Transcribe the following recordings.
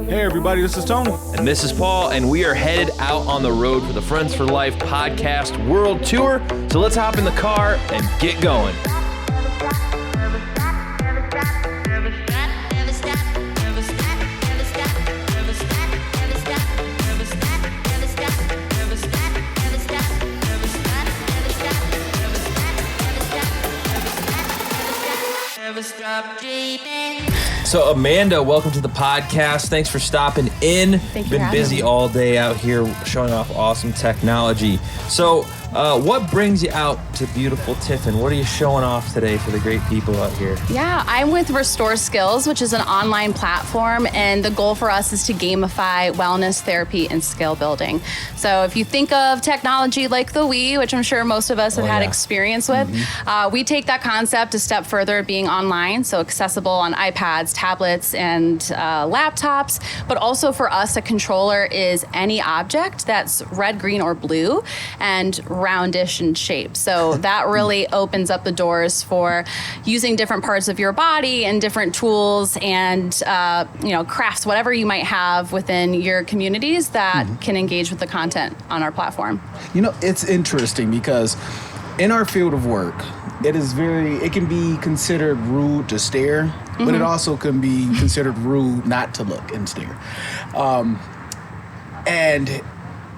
Hey everybody, this is Tony. And this is Paul, and we are headed out on the road for the Friends for Life podcast world tour. So let's hop in the car and get going. So Amanda, welcome to the podcast. Thanks for stopping in. Thank you. Been busy all day out here showing off awesome technology. So what brings you out to beautiful Tiffin? What are you showing off today for the great people out here? Yeah, I'm with Restore Skills, which is an online platform, and the goal for us is to gamify wellness, therapy, and skill building. So if you think of technology like the Wii, which I'm sure most of us have had experience with, we take that concept a step further, being online, so accessible on iPads, tablets, and laptops. But also for us, a controller is any object that's red, green, or blue, and roundish in shape. So that really opens up the doors for using different parts of your body and different tools and crafts, whatever you might have within your communities that can engage with the content on our platform. You know, it's interesting because in our field of work, it can be considered rude to stare, but it also can be considered rude not to look and stare. And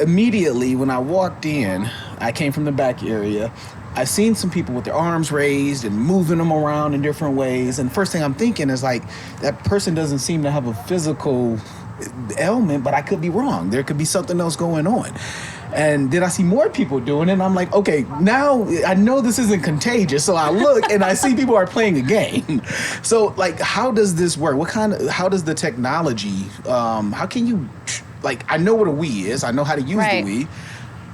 immediately when I walked in, I came from the back area. I've seen some people with their arms raised and moving them around in different ways. And first thing I'm thinking is like, that person doesn't seem to have a physical ailment, but I could be wrong. There could be something else going on. And then I see more people doing it, and I'm like, okay, now I know this isn't contagious. So I look and I see people are playing a game. So like, how does this work? How does the technology, how can you, like, I know what a Wii is. I know how to use the Wii.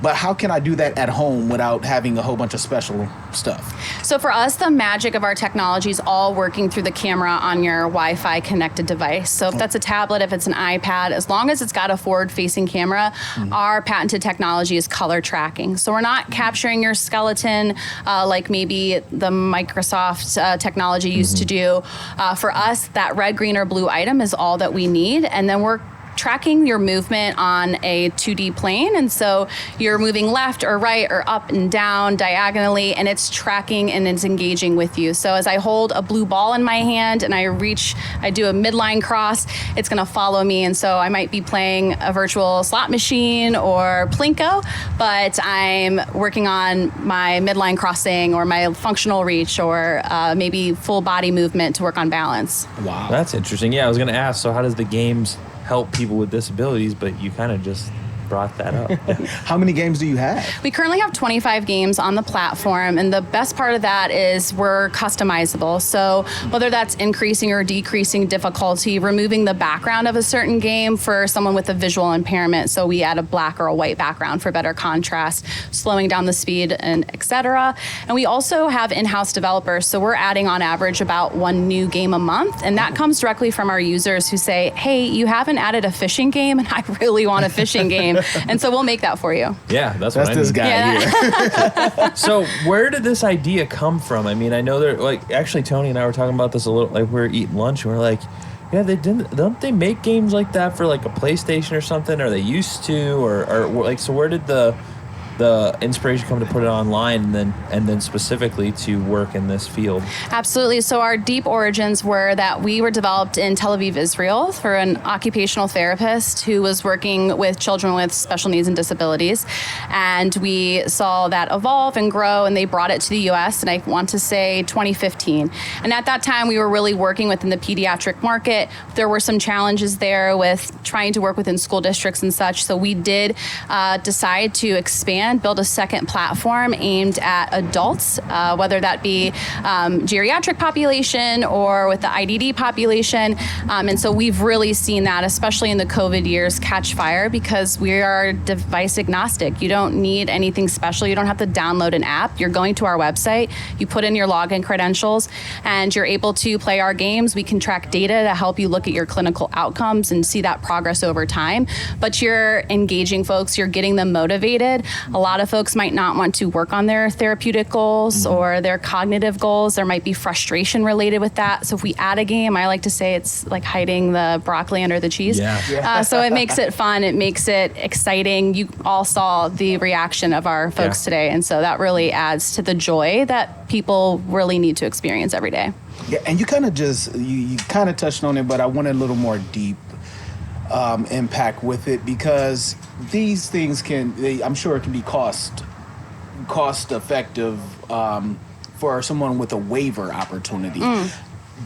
But how can I do that at home without having a whole bunch of special stuff? So for us, the magic of our technology is all working through the camera on your Wi-Fi connected device. So if that's a tablet, if it's an iPad, as long as it's got a forward-facing camera, our patented technology is color tracking. So we're not capturing your skeleton like maybe the Microsoft technology used to do. For us, that red, green, or blue item is all that we need. And then we're tracking your movement on a 2D plane. And so you're moving left or right or up and down diagonally, and it's tracking and it's engaging with you. So as I hold a blue ball in my hand and I do a midline cross, it's going to follow me. And so I might be playing a virtual slot machine or Plinko, but I'm working on my midline crossing or my functional reach or maybe full body movement to work on balance. Wow. That's interesting. Yeah, I was going to ask, so how does the games help people with disabilities, but you kind of just brought that up. How many games do you have? We currently have 25 games on the platform, and the best part of that is we're customizable. So whether that's increasing or decreasing difficulty, removing the background of a certain game for someone with a visual impairment, so we add a black or a white background for better contrast, slowing down the speed, and etc. And we also have in-house developers, so we're adding on average about one new game a month, and that comes directly from our users who say, hey, you haven't added a fishing game, and I really want a fishing game. And so we'll make that for you. Yeah, that's what I this need. guy here. So where did this idea come from? I mean, I know actually Tony and I were talking about this a little, like we were eating lunch and we're like, yeah, don't they make games like that for like a PlayStation or something? Or they used to, or like, so where did the inspiration come to put it online and then specifically to work in this field? Absolutely. So our deep origins were that we were developed in Tel Aviv, Israel for an occupational therapist who was working with children with special needs and disabilities. And we saw that evolve and grow, and they brought it to the US, and I want to say 2015. And at that time, we were really working within the pediatric market. There were some challenges there with trying to work within school districts and such. So we did decide to expand, build a second platform aimed at adults, whether that be geriatric population or with the IDD population. And so we've really seen that, especially in the COVID years, catch fire because we are device agnostic. You don't need anything special. You don't have to download an app. You're going to our website, you put in your login credentials, and you're able to play our games. We can track data to help you look at your clinical outcomes and see that progress over time. But you're engaging folks, you're getting them motivated. A lot of folks might not want to work on their therapeutic goals or their cognitive goals. There might be frustration related with that. So if we add a game, I like to say it's like hiding the broccoli under the cheese. So it makes it fun. It makes it exciting. You all saw the reaction of our folks today. And so that really adds to the joy that people really need to experience every day. Yeah, and you kind of you kind of touched on it, but I wanted a little more deep impact with it, because these things I'm sure it can be cost effective for someone with a waiver opportunity.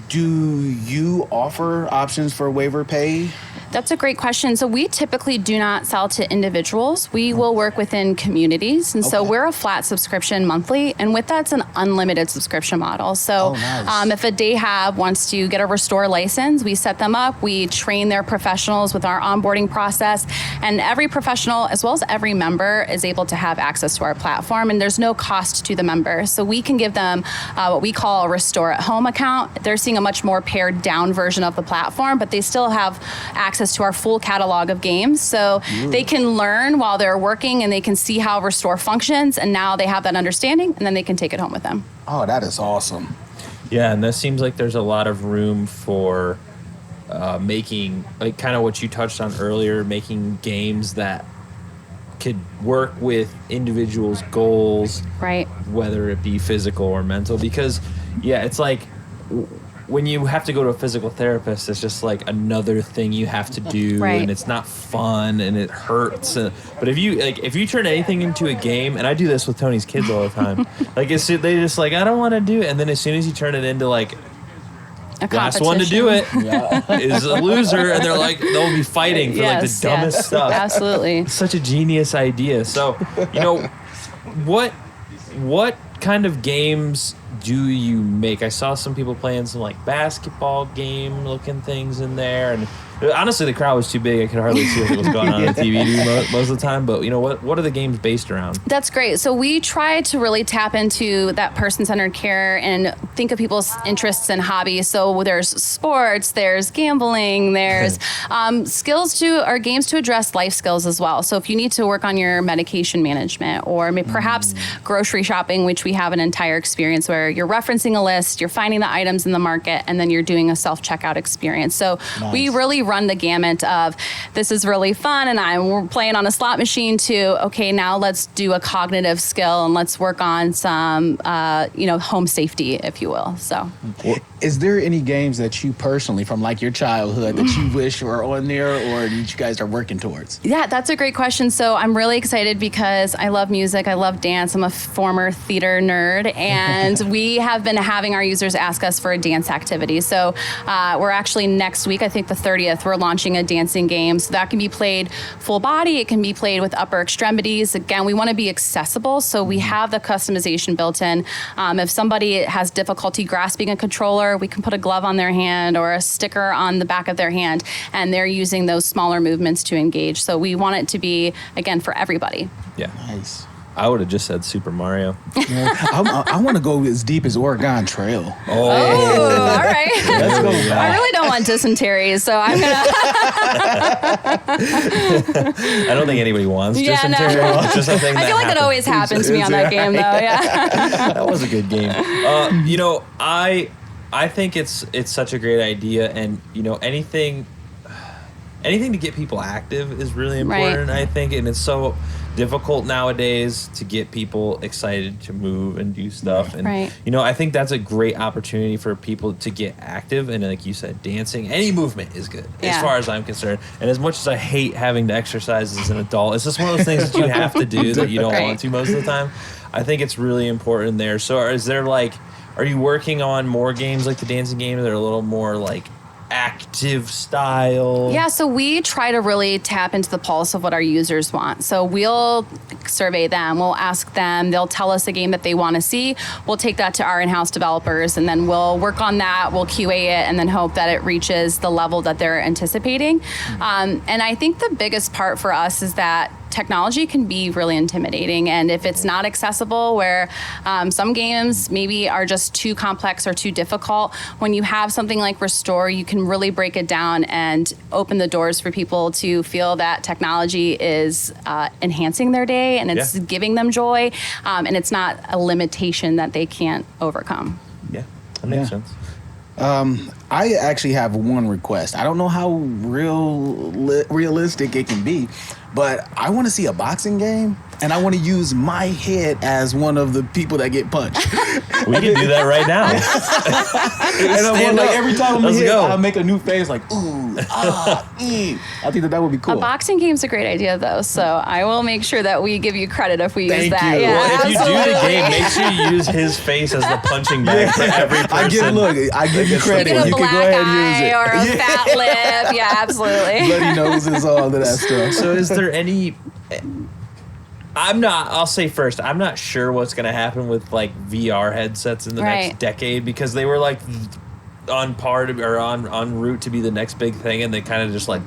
Do you offer options for waiver pay? That's a great question. So we typically do not sell to individuals. We will work within communities. And so we're a flat subscription monthly. And with that, it's an unlimited subscription model. So nice. If a day hab wants to get a Restore license, we set them up. We train their professionals with our onboarding process. And every professional, as well as every member, is able to have access to our platform. And there's no cost to the member. So we can give them what we call a Restore at Home account. They're seeing a much more pared down version of the platform, but they still have access to our full catalog of games. So they can learn while they're working, and they can see how Restore functions, and now they have that understanding, and then they can take it home with them. Oh, that is awesome. Yeah, and that seems like there's a lot of room for making, like kind of what you touched on earlier, making games that could work with individuals' goals, Right. whether it be physical or mental. Because, it's like when you have to go to a physical therapist, it's just like another thing you have to do, Right. and it's not fun, and it hurts. But if you turn anything into a game, and I do this with Tony's kids all the time, they just like, I don't want to do it, and then as soon as you turn it into like A last one to do it competition. is a loser, and they'll be fighting for like the dumbest stuff. Absolutely. It's such a genius idea. So, what kind of games do you make? I saw some people playing some like basketball game looking things in there, and honestly the crowd was too big. I could hardly see what was going on the TV most of the time. But what are the games based around? That's great. So we try to really tap into that person-centered care and think of people's interests and hobbies. So there's sports, there's gambling, there's skills or games to address life skills as well. So if you need to work on your medication management, or perhaps grocery shopping, which we have an entire experience where you're referencing a list, you're finding the items in the market, and then you're doing a self-checkout experience. So we really run the gamut of, this is really fun and we're playing on a slot machine, to, okay, now let's do a cognitive skill and let's work on some, home safety, if you will. So, is there any games that you personally, from like your childhood, that you wish were on there, or that you guys are working towards? Yeah, that's a great question. So I'm really excited because I love music. I love dance. I'm a former theater nerd, and we have been having our users ask us for a dance activity. So we're actually next week, I think the 30th, we're launching a dancing game. So that can be played full body. It can be played with upper extremities. Again, we want to be accessible. So we have the customization built in. If somebody has difficulty grasping a controller, we can put a glove on their hand or a sticker on the back of their hand, and they're using those smaller movements to engage. So we want it to be, again, for everybody. Yeah. Nice. I would have just said Super Mario. I want to go as deep as Oregon Trail. Oh, all right. Let's go. I really don't want dysentery, so I'm going to... I don't think anybody wants dysentery. It's just a thing I feel like that always happens to me on that game, though. Yeah. That was a good game. I think it's such a great idea, and anything to get people active is really important. Right. I think, and it's so difficult nowadays to get people excited to move and do stuff. And I think that's a great opportunity for people to get active. And like you said, dancing, any movement is good as far as I'm concerned. And as much as I hate having to exercise as an adult, it's just one of those things that you have to do that you don't want to most of the time. I think it's really important there. So are you working on more games like the dancing game that are a little more like active style? Yeah, so we try to really tap into the pulse of what our users want. So we'll survey them, we'll ask them, they'll tell us a game that they want to see. We'll take that to our in-house developers, and then we'll work on that, we'll QA it, and then hope that it reaches the level that they're anticipating. And I think the biggest part for us is that technology can be really intimidating. And if it's not accessible, where some games maybe are just too complex or too difficult, when you have something like Restore, you can really break it down and open the doors for people to feel that technology is enhancing their day and it's giving them joy, and it's not a limitation that they can't overcome. Yeah, that makes sense. I actually have one request. I don't know how realistic it can be, but I want to see a boxing game, and I want to use my head as one of the people that get punched. We can do that right now. And I want, like, every time I'm hit, go. I'll make a new face, like, ooh, I think that would be cool. A boxing game's a great idea, though, so I will make sure that we give you credit if we use Thank that. you. Yeah, Well, if you do the absolutely. game, make sure you use his face as the punching bag for every person. I give you credit. Get a You can black go ahead and use eye it. or a fat lip. Yeah, absolutely. Bloody noses, all of that stuff. So is there any... I'll say first, I'm not sure what's going to happen with like VR headsets in the next decade, because they were like on par to, or on route to be the next big thing, and they kind of just like,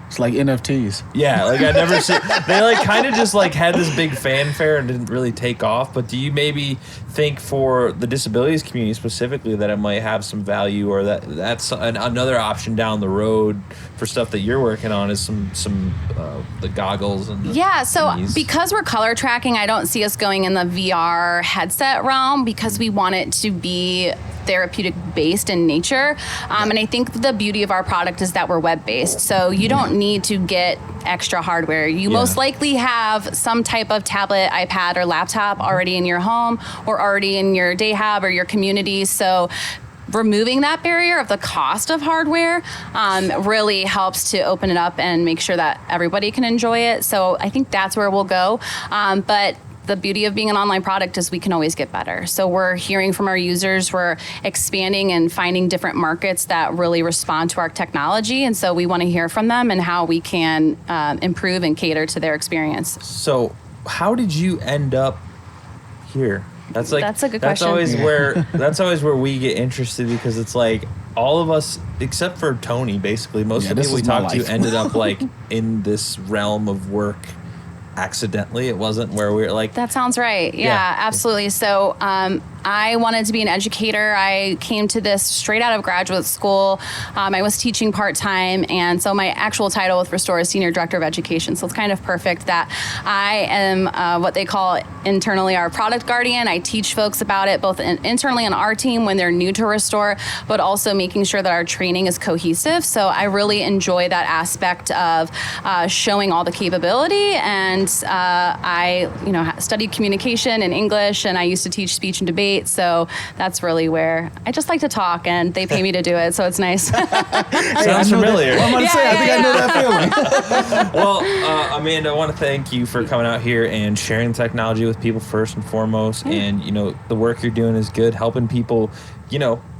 It's like NFTs. yeah, like I never see, they like kind of just like had this big fanfare and didn't really take off. But do you maybe think for the disabilities community specifically that it might have some value, or that's another option down the road for stuff that you're working on, is some the goggles and the So thingies? because we're color tracking, I don't see us going in the VR headset realm, because we want it to be therapeutic based in nature. And I think the beauty of our product is that we're web based. So you don't need to get extra hardware. You most likely have some type of tablet, iPad, or laptop already in your home or already in your day hub or your community. So removing that barrier of the cost of hardware really helps to open it up and make sure that everybody can enjoy it. So I think that's where we'll go. But the beauty of being an online product is we can always get better. So we're hearing from our users, we're expanding and finding different markets that really respond to our technology. And so we want to hear from them and how we can improve and cater to their experience. So how did you end up here? That's a good question. That's always where we get interested, because it's like all of us, except for Tony, basically, most of the people we talked to ended up like in this realm of work accidentally. It wasn't where we were like... That sounds right. Yeah, absolutely. So I wanted to be an educator. I came to this straight out of graduate school. I was teaching part-time, and so my actual title with Restore is Senior Director of Education. So it's kind of perfect that I am what they call internally our product guardian. I teach folks about it, both internally on our team when they're new to Restore, but also making sure that our training is cohesive. So I really enjoy that aspect of showing all the capability. And I studied communication and English, and I used to teach speech and debate. So that's really where I just like to talk, and they pay me to do it. So it's nice. Sounds familiar. I think I know that feeling. Well, Amanda, I want to thank you for coming out here and sharing technology with people first and foremost. And, the work you're doing is good, helping people,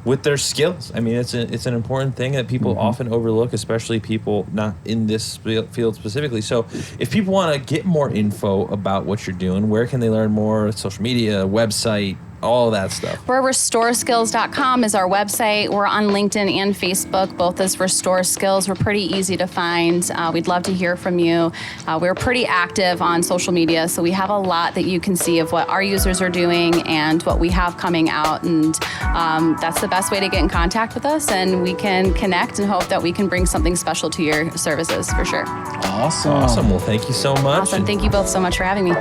with their skills. I mean, it's an important thing that people often overlook, especially people not in this field specifically. So if people want to get more info about what you're doing, where can they learn more? Social media, website, all of that stuff. We're restoreskills.com is our website. We're on LinkedIn and Facebook, both as Restore Skills. We're pretty easy to find. We'd love to hear from you. We're pretty active on social media, so we have a lot that you can see of what our users are doing and what we have coming out. And that's the best way to get in contact with us, and we can connect and hope that we can bring something special to your services for sure. Awesome. Well, thank you so much. Awesome. Thank you both so much for having me.